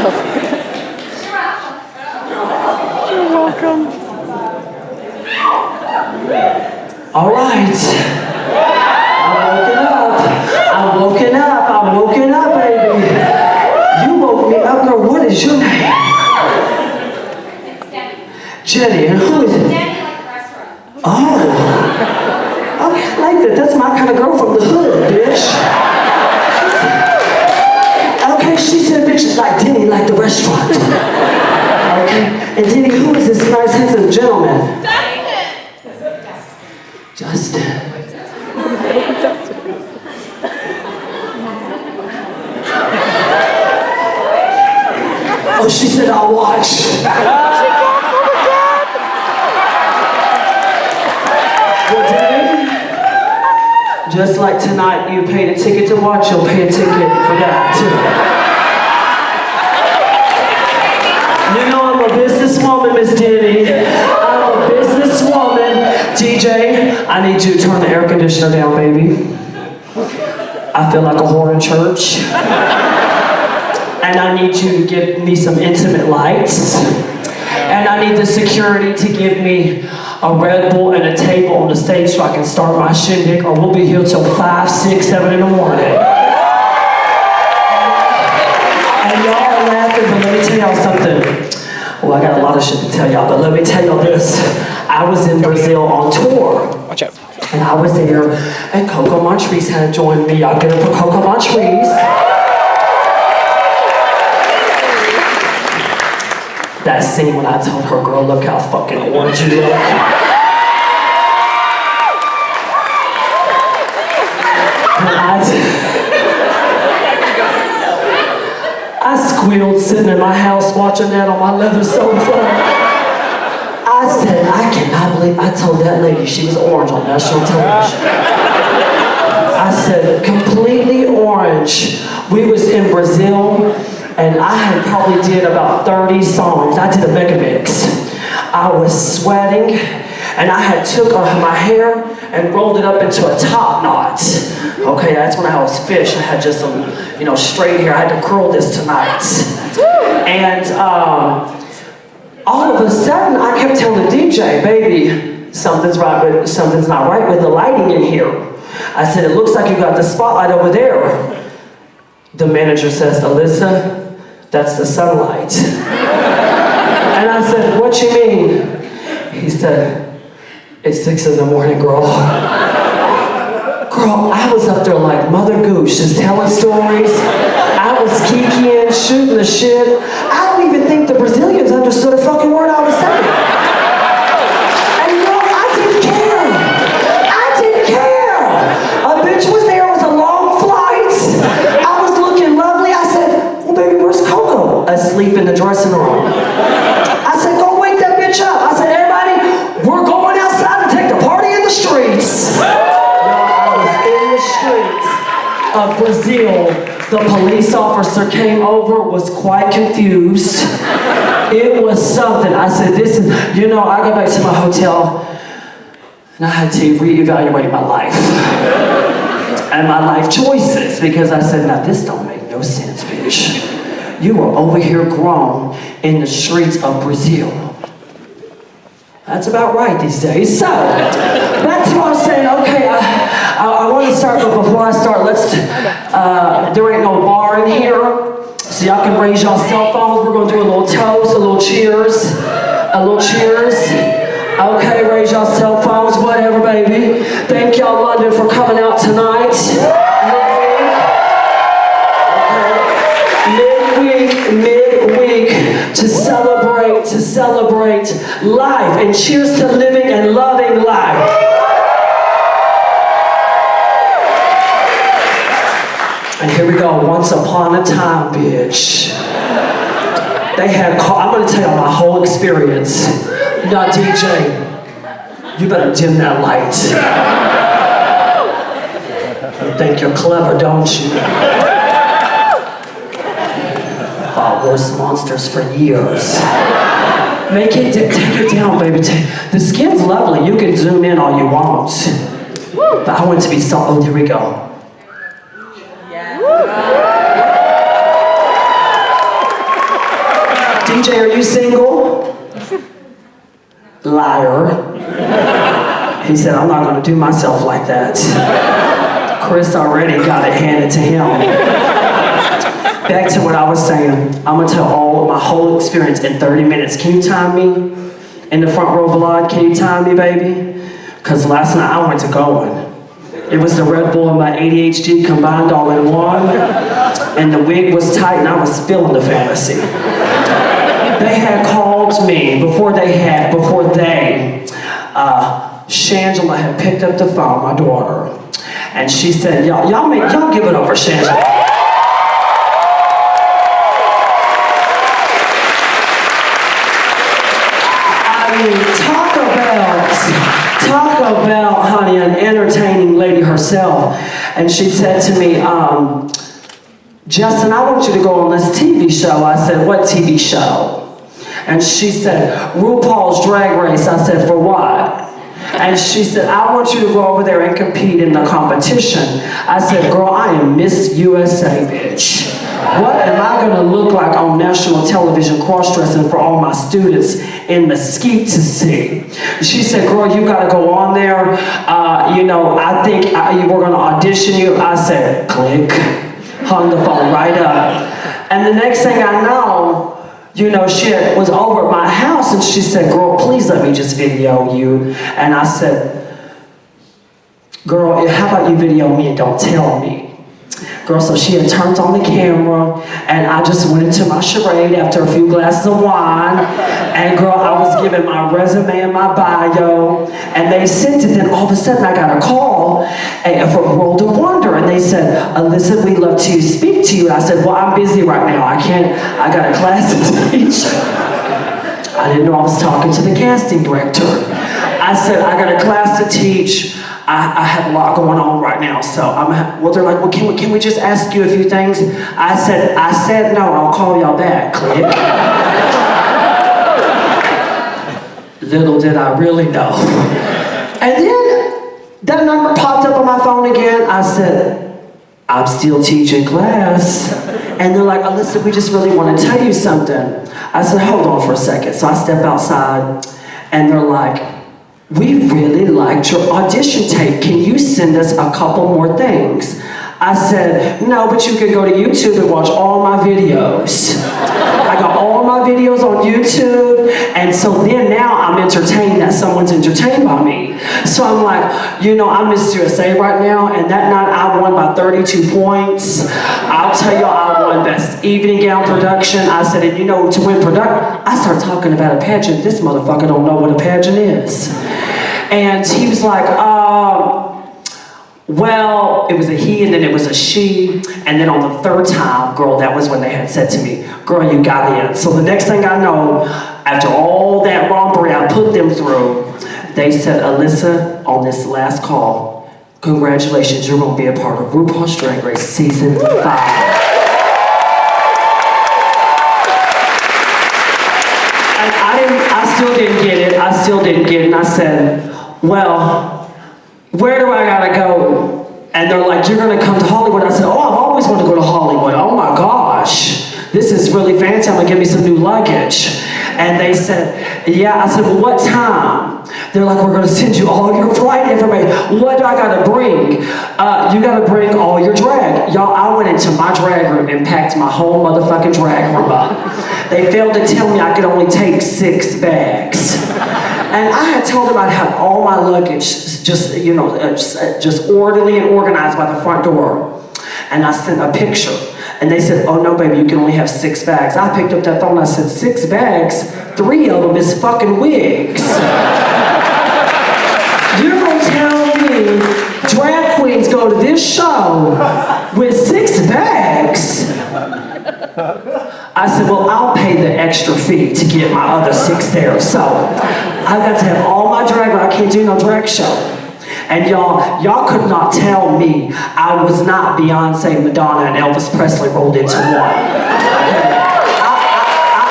You're welcome. All right. I'm woken up, baby. You woke me up, girl. What is your name? It's Debbie. Jenny, and who is it? Debbie, like the restaurant. Oh. Okay, I like that. That's my kind of girl from the hood, bitch. Okay, she said, bitch, like Denny, like the restaurant. Okay, and Denny, who is this nice, handsome gentleman? Justin. Oh, she said, I'll watch. Well, Denny, just like tonight, you paid a ticket to watch, you'll pay a ticket for that, too. You know I'm a businesswoman, Miss Denny. I'm a businesswoman. DJ, I need you to turn the air conditioner down, baby. I feel like a whore in church. And I need you to give me some intimate lights. And I need the security to give me a Red Bull and a table on the stage so I can start my shindig, or we'll be here till 5, 6, 7 in the morning. And y'all are laughing, but let me tell y'all something. Well, I got a lot of shit to tell y'all, but let me tell y'all this. I was in Brazil on tour. Watch out. And I was there, and Coco Montrese had joined me. Y'all get it for Coco Montrese. That scene when I told her, girl, look how fucking orange you look. I squealed sitting in my house watching that on my leather sofa. I said, I cannot believe I told that lady she was orange on national television. I said, completely orange. We was in Brazil, and I had probably did about 30 songs. I did a mega mix. I was sweating, and I had took my hair and rolled it up into a top knot. Okay, that's when I was fish. I had just some, straight hair. I had to curl this tonight. And all of a sudden, I kept telling the DJ, baby, something's not right with the lighting in here. I said, it looks like you got the spotlight over there. The manager says, Alyssa, that's the sunlight. And I said, what you mean? He said, it's 6 in the morning, girl. Girl, I was up there like Mother Goose, just telling stories. I was kikiing, shooting the shit. I don't even think the Brazilians understood a fucking word I was saying. And girl, I didn't care. I didn't care. A bitch was there, it was a long flight. I was looking lovely. I said, well, baby, where's Coco? Asleep in the dressing room. I said, go wake that bitch up. I said, everybody, we're going outside to take the party in the streets. Of Brazil, the police officer came over, was quite confused. It was something. I said, this is, I got back to my hotel and I had to reevaluate my life and my life choices, because I said, now this don't make no sense, bitch. You are over here grown in the streets of Brazil. That's about right these days. So, that's what I'm saying. Okay, I want to start, but before I start, there ain't no bar in here, so y'all can raise y'all cell phones. We're going to do a little toast, a little cheers. Okay, raise y'all cell phones, whatever, baby. Thank y'all, London, for coming out tonight. Midweek, to celebrate life, and cheers to living and loving life. And here we go, once upon a time, bitch. They had, I'm gonna tell you my whole experience. Now, DJ, you better dim that light. You think you're clever, don't you? Fought worse monsters for years. Take it down, baby. The skin's lovely. You can zoom in all you want. But I want it to be soft. Oh, here we go. CJ, are you single? Liar. He said, I'm not going to do myself like that. Chris already got it handed to him. Back to what I was saying. I'm going to tell all of my whole experience in 30 minutes. Can you time me? In the front row blood, can you time me, baby? Because last night I went to Coven. It was the Red Bull and my ADHD combined all in one. And the wig was tight and I was feeling the fantasy. They had called me Shangela had picked up the phone, my daughter, and she said, y'all give it up for Shangela. I mean, talk about, honey, an entertaining lady herself. And she said to me, Justin, I want you to go on this TV show. I said, what TV show? And she said, RuPaul's Drag Race. I said, for what? And she said, I want you to go over there and compete in the competition. I said, girl, I am Miss USA, bitch. What am I gonna look like on national television cross-dressing for all my students in Mesquite to see? She said, girl, you gotta go on there. I think we're gonna audition you. I said, click. Hung the phone right up. And the next thing I know, she was over at my house and she said, girl, please let me just video you. And I said, girl, how about you video me and don't tell me? Girl, so she had turned on the camera and I just went into my charade after a few glasses of wine. And girl, I was giving my resume and my bio and they sent it. Then all of a sudden I got a call from World of Wonder and they said, Alyssa, we'd love to speak to you. And I said, well, I'm busy right now. I got a class to teach. I didn't know I was talking to the casting director. I said, I got a class to teach. I have a lot going on right now, so they're like, well, can we just ask you a few things? I said no, I'll call y'all back, click. Little did I really know. And then that number popped up on my phone again. I said, I'm still teaching class. And they're like, Alyssa, we just really want to tell you something. I said, hold on for a second. So I step outside, and they're like, we really liked your audition tape. Can you send us a couple more things? I said, no, but you can go to YouTube and watch all my videos. I got all my videos on YouTube, and so then now I'm entertained that someone's entertained by me. So I'm like, I'm Miss USA right now, and that night I won by 32 points. I'll tell you, I won Best Evening Gown Production. I said, and to win production, I started talking about a pageant. This motherfucker don't know what a pageant is. And he was like, well, it was a he and then it was a she. And then on the third time, girl, that was when they had said to me, girl, you got in. So the next thing I know, after all that robbery I put them through, they said, Alyssa, on this last call, congratulations, you're going to be a part of RuPaul's Drag Race Season 5. I still didn't get it. And I said, well, where do I gotta go? And they're like, you're gonna come to Hollywood. I said, oh, I've always wanted to go to Hollywood. Oh my gosh, this is really fancy. I'm gonna give me some new luggage. And they said, yeah. I said, well, what time? They're like, we're gonna send you all your flight information. What do I gotta bring? You gotta bring all your drag. Y'all, I went into my drag room and packed my whole motherfucking drag room up. They failed to tell me I could only take 6 bags. And I had told them I'd have all my luggage just orderly and organized by the front door. And I sent a picture. And they said, oh no, baby, you can only have 6 bags. I picked up that phone and I said, 6 bags? 3 of them is fucking wigs. You're gonna tell me drag queens go to this show with 6 bags? I said, well, I'll pay the extra fee to get my other 6 there. So I got to have all my drag, but I can't do no drag show. And y'all could not tell me I was not Beyonce, Madonna, and Elvis Presley rolled into one.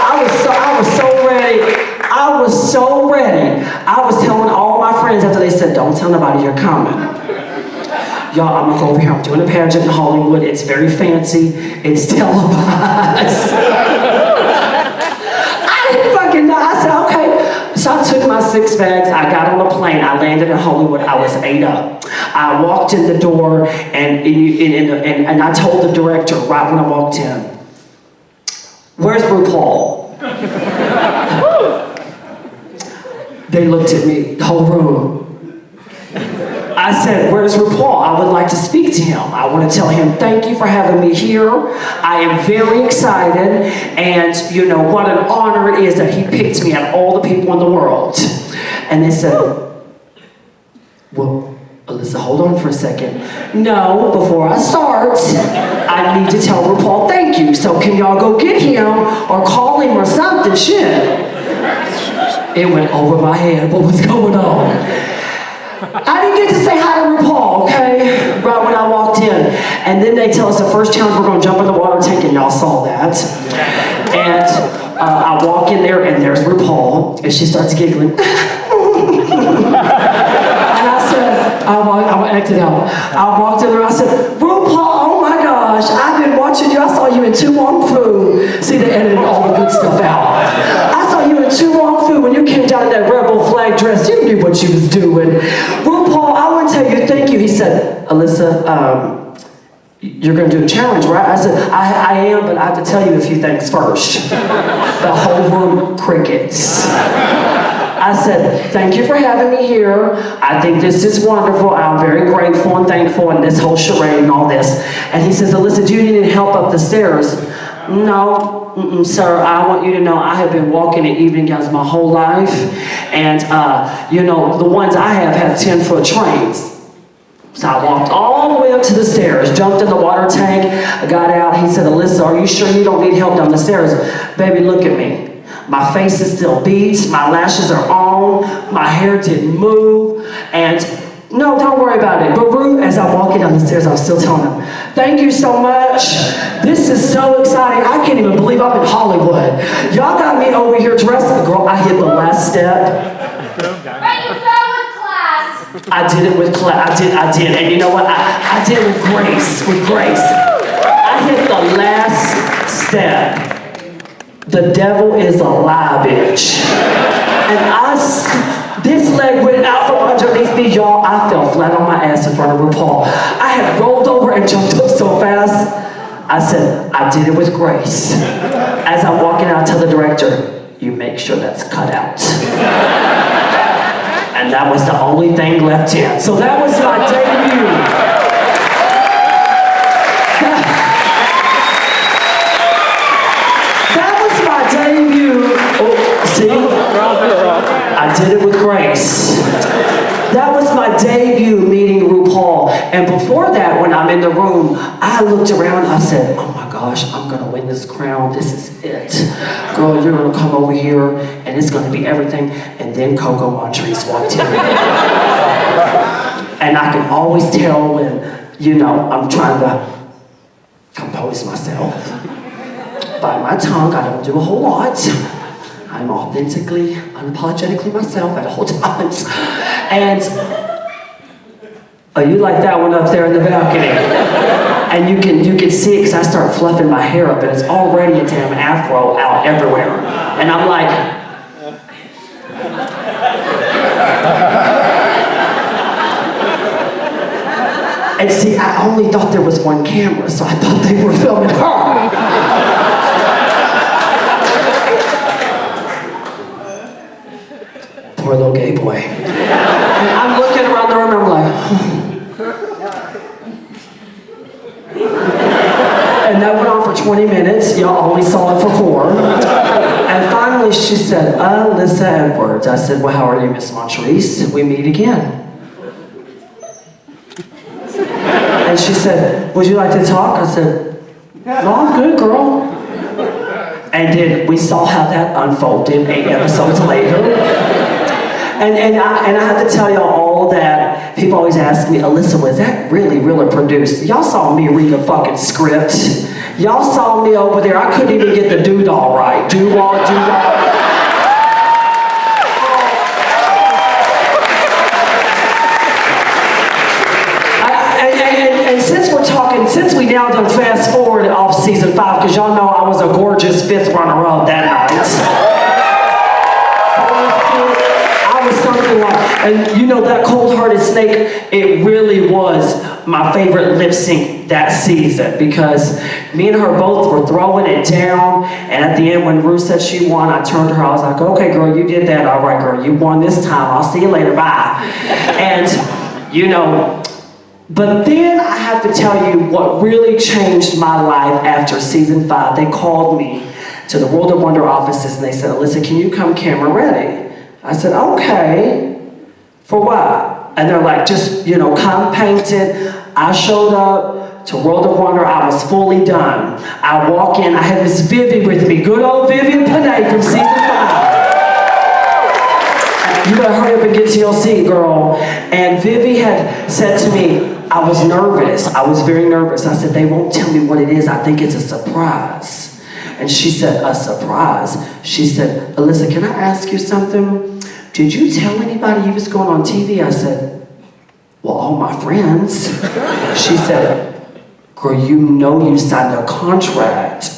I was so ready. I was so ready. I was telling all my friends after they said, don't tell nobody you're coming. Y'all, I'm gonna go over here. I'm doing a pageant in Hollywood. It's very fancy. It's televised. 6 bags, I got on a plane, I landed in Hollywood, I was ate up. I walked in the door and I told the director right when I walked in, "Where's RuPaul?" They looked at me, the whole room. I said, "Where's RuPaul? I would like to speak to him. I want to tell him thank you for having me here. I am very excited, and you know what an honor it is that he picked me out of all the people in the world." And they said, "Well, Alyssa, hold on for a second. No, before I start, I need to tell RuPaul thank you. So can y'all go get him or call him or something? Shit." It went over my head. What was going on? I didn't get to say hi to RuPaul, okay? Right when I walked in. And then they tell us the first challenge we're gonna jump in the water tank, and y'all saw that. And I walk in there and there's RuPaul, and she starts giggling. And I said, I acted out. I walked in there, I said, "RuPaul, oh my gosh, I've been watching you. I saw you in Tu Wong Fu." See, they edited all the good stuff out. "I saw you in Tu Wong Fu when you came down in that rebel flag dress. You knew what you was doing. RuPaul, I want to tell you thank you." He said, "Alyssa, you're going to do a challenge, right?" I said, I am, but I have to tell you a few things first." The whole room crickets. I said, "Thank you for having me here. I think this is wonderful. I'm very grateful and thankful, and this whole charade and all this." And he says, "Alyssa, do you need any help up the stairs?" "No, sir, I want you to know I have been walking in evening gowns my whole life. And, you know, the ones I have 10-foot trains." So I walked all the way up to the stairs, jumped in the water tank, I got out. He said, "Alyssa, are you sure you don't need help down the stairs?" "Baby, look at me. My face is still beat, my lashes are on, my hair didn't move, and no, don't worry about it." But as I'm walking down the stairs, I'm still telling him, "Thank you so much. This is so exciting. I can't even believe I'm in Hollywood. Y'all got me over here dressed." Girl, I hit the last step. But you fell with class. I did it with class. I did. And you know what? I did it with grace. With grace. I hit the last step. The devil is a lie, bitch. And this leg went out from underneath me, y'all. I fell flat on my ass in front of RuPaul. I had rolled over and jumped up so fast. I said, "I did it with grace." As I'm walking out, I tell the director, "You make sure that's cut out." And that was the only thing left in. So that was my debut. That was my debut. Oh, see? I did it with grace. That was my debut meeting RuPaul. And before that, when I'm in the room, I looked around, I said, "Oh my gosh, I'm gonna win this crown. This is it. Girl, you're gonna come over here and it's gonna be everything." And then Coco Montrese walked in. And I can always tell when, you know, I'm trying to compose myself. Bite my tongue, I don't do a whole lot. I'm authentically, unapologetically myself at all times. And you like that one up there in the balcony. And you can see it because I start fluffing my hair up and it's already a damn afro out everywhere. And I'm like, and see, I only thought there was one camera, so I thought they were filming her. Poor little gay boy. And I'm looking around the room and I'm like, and that went on for 20 minutes. Y'all only saw it for 4. And finally she said, "Alyssa Edwards." I said, "Well, how are you, Miss Montrese? We meet again." And she said, "Would you like to talk?" I said, "No, I'm good, girl." And then we saw how that unfolded 8 episodes later. And I have to tell y'all all that. People always ask me, "Alyssa, was that really produced?" Y'all saw me read a fucking script. Y'all saw me over there. I couldn't even get the doo-dah right. Do-wah, doo-dah. And since we now done fast forward off season 5, because y'all know I was a gorgeous 5th runner-up that night. I I was something like, and you know that cold-hearted snake, it really was my favorite lip sync that season because me and her both were throwing it down, and at the end when Ruth said she won, I turned to her, I was like, okay girl, you did that, all right girl, you won this time, I'll see you later, bye. And you know, but then I have to tell you what really changed my life after season 5. They called me to the World of Wonder offices and they said, Alyssa, can you come camera ready? I said, okay. For what? And they're like, just, you know, come painted. I showed up to World of Wonder, I was fully done. I walk in, I had Miss Vivi with me, good old Vivian Panay from season 5. You better hurry up and get to your seat, girl. And Vivi had said to me, I was nervous. I was very nervous. I said, they won't tell me what it is. I think it's a surprise. And she said, a surprise? She said, Alyssa, can I ask you something? Did you tell anybody you was going on TV? I said, well, all my friends. She said, girl, you know you signed a contract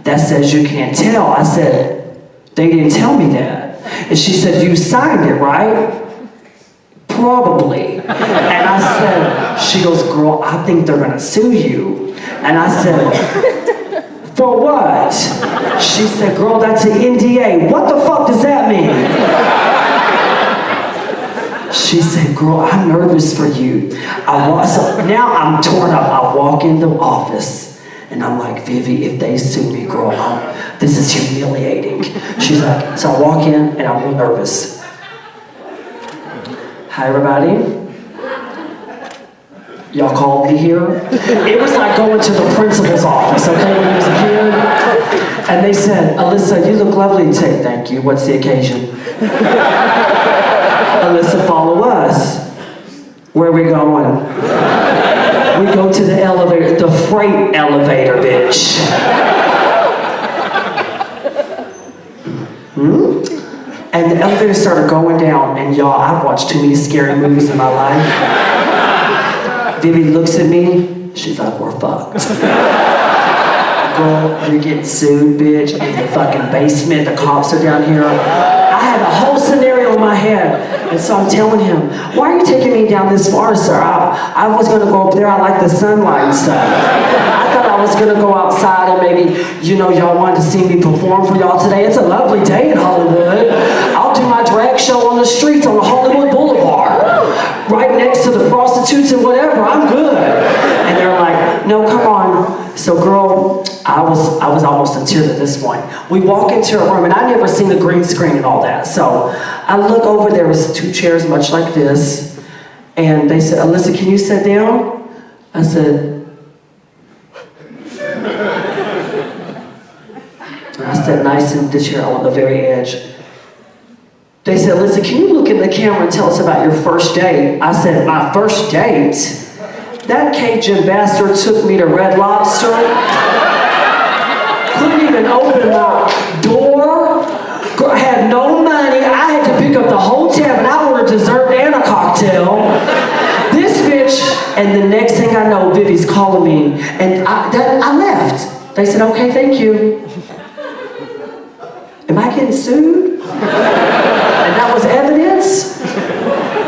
that says you can't tell. I said, they didn't tell me that. And she said, you signed it, right? Probably. And I said, she goes, girl, I think they're gonna sue you. And I said, for what? She said, girl, that's an NDA. What the fuck does that mean? She said, girl, I'm nervous for you. So now I'm torn up. I walk in the office and I'm like, Vivi, if they sue me, girl, this is humiliating. She's like, so I walk in and I'm real nervous. Hi, everybody. Y'all called me here. It was like going to the principal's office, okay, when I was a kid. And they said, Alyssa, you look lovely today. Thank you. What's the occasion? Alyssa, follow us. Where are we going? We go to the elevator, the freight elevator, bitch. And the elevator started going down, and y'all, I've watched too many scary movies in my life. Vivi looks at me, she's like, we're fucked. Girl, you're getting sued, bitch, in the fucking basement, the cops are down here. I had a whole scenario in my head, and so I'm telling him, why are you taking me down this far, sir? I was gonna go up there, I like the sunlight and stuff. I thought I was gonna go outside and maybe, you know, y'all wanted to see me perform for y'all today. It's a lovely day in Hollywood. I'll do my drag show on the streets on the Hollywood Boulevard, right next to the prostitutes and whatever, I'm good. And they're like, no, come on. So girl, I was almost in tears at this point. We walk into a room, and I never seen the green screen and all that. So I look over, there was 2 chairs much like this, and they said, Alyssa, can you sit down? I said, I sat nice in the chair on the very edge. They said, Alyssa, can you look in the camera and tell us about your first date? I said, my first date? That Cajun bastard took me to Red Lobster. Couldn't even open my door. Had no money. I had to pick up the whole tab, and I ordered dessert and a cocktail. This bitch, and the next thing I know, Vivi's calling me, and I left. They said, okay, thank you. Am I getting sued? And that was evidence?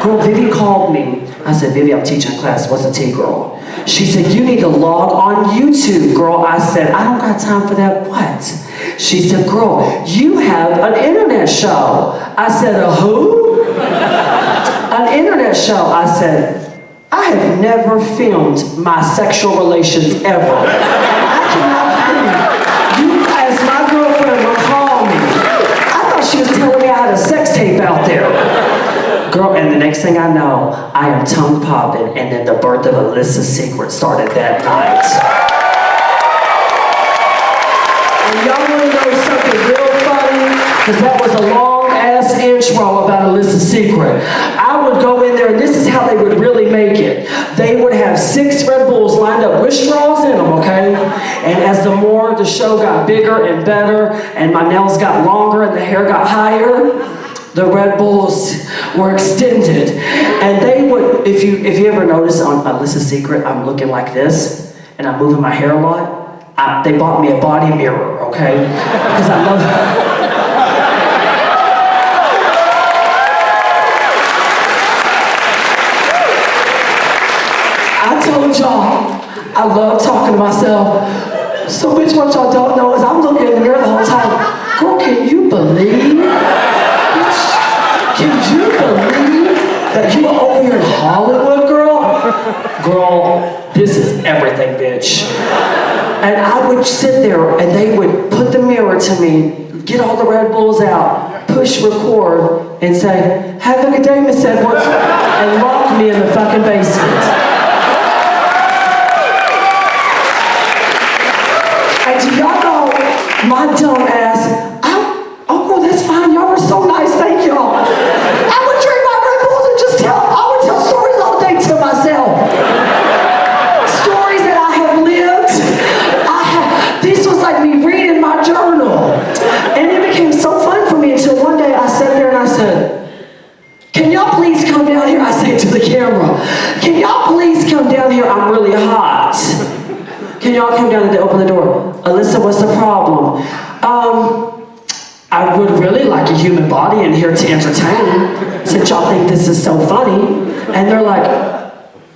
Girl, Vivi called me. I said, Vivi, I'm teaching a class. What's the tea, girl? She said, you need to log on YouTube, girl. I said, I don't got time for that. What? She said, girl, you have an internet show. I said, a who? An internet show. I said, I have never filmed my sexual relations ever. I cannot believe you, as my girlfriend, would call me. I thought she was telling me I had a sex tape out there. Girl, and the next thing I know, I am tongue popping, and then the birth of Alyssa's Secret started that night. And y'all want to know something real funny? Because that was a long-ass intro about Alyssa's Secret. I would go in there, and this is how they would really make it. They would have 6 Red Bulls lined up with straws in them, okay? And as the show got bigger and better, and my nails got longer and the hair got higher, the Red Bulls were extended. And they would, if you ever notice on Alyssa's Secret, I'm looking like this, and I'm moving my hair a lot. They bought me a body mirror, okay? Because I love y'all, I love talking to myself. So bitch, what y'all don't know is I'm looking in the mirror the whole time. Girl, can you believe? Bitch, can you believe that you were over here in Hollywood, girl? Girl, this is everything, bitch. And I would sit there and they would put the mirror to me, get all the Red Bulls out, push record, and say, have a good day, Miss Edwards, and lock me in the fucking basement. And do y'all know, my dumb ass, oh, well, that's fine, y'all were so nice, thank y'all. I would drink my Red Bulls and just I would tell stories all day to myself. Stories that I have lived. This was like me reading my journal. And it became so fun for me until one day I sat there and I said, can y'all please come down here? I say to the camera, can y'all please come down here? I'm really hot. Can y'all come down and they open the door? Alyssa, what's the problem? I would really like a human body in here to entertain, since y'all think this is so funny. And they're like,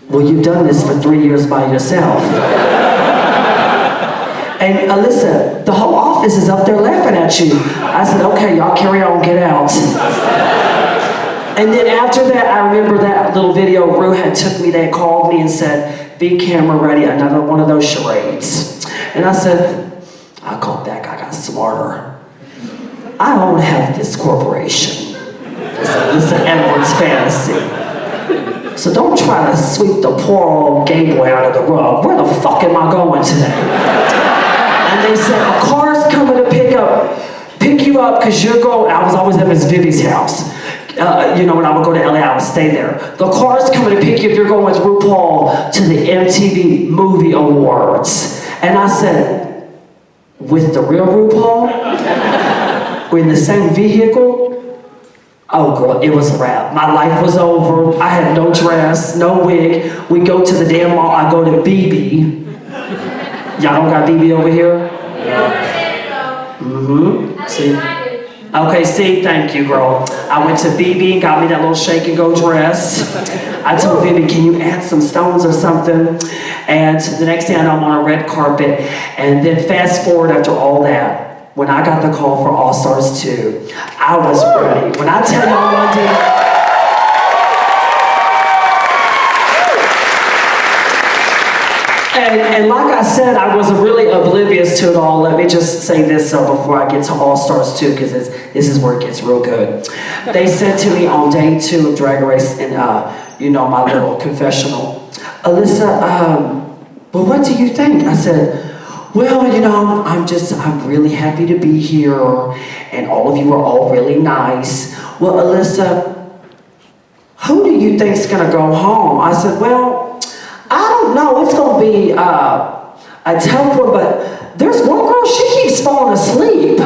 well, you've done this for 3 years by yourself. And Alyssa, the whole office is up there laughing at you. I said, okay, y'all carry on, get out. And then after that, I remember that little video Rue had took me, they called me and said, be camera ready, another one of those charades. And I said, I called back, I got smarter. I don't have this corporation. This is Edwards Fantasy. So don't try to sweep the poor old gay boy out of the rug. Where the fuck am I going today? And they said, a car's coming to pick you up because you're going, I was always at Miss Vivi's house. When I would go to LA, I would stay there. The car's coming to pick you if you're going with RuPaul to the MTV Movie Awards. And I said, with the real RuPaul? We're in the same vehicle? Oh girl, it was a wrap. My life was over. I had no dress, no wig. We go to the damn mall, I go to BB. Y'all don't got BB over here? Mm-hmm. See? Okay, see, thank you, girl. I went to BB and got me that little shake and go dress. I told Vivi, can you add some stones or something? And the next thing I know, I'm on a red carpet. And then fast forward after all that, when I got the call for All Stars 2, I was ready. When I tell y'all what I did, and like I said, I was really oblivious to it all. Let me just say this before I get to All Stars 2, because this is where it gets real good. They said to me on day 2 of Drag Race, and my little confessional, Alyssa, well, what do you think? I said, well, I'm really happy to be here, and all of you are all really nice. Well, Alyssa, who do you think's gonna go home? I said, well, I don't know, it's gonna be a tough one, but there's one girl, she keeps falling asleep.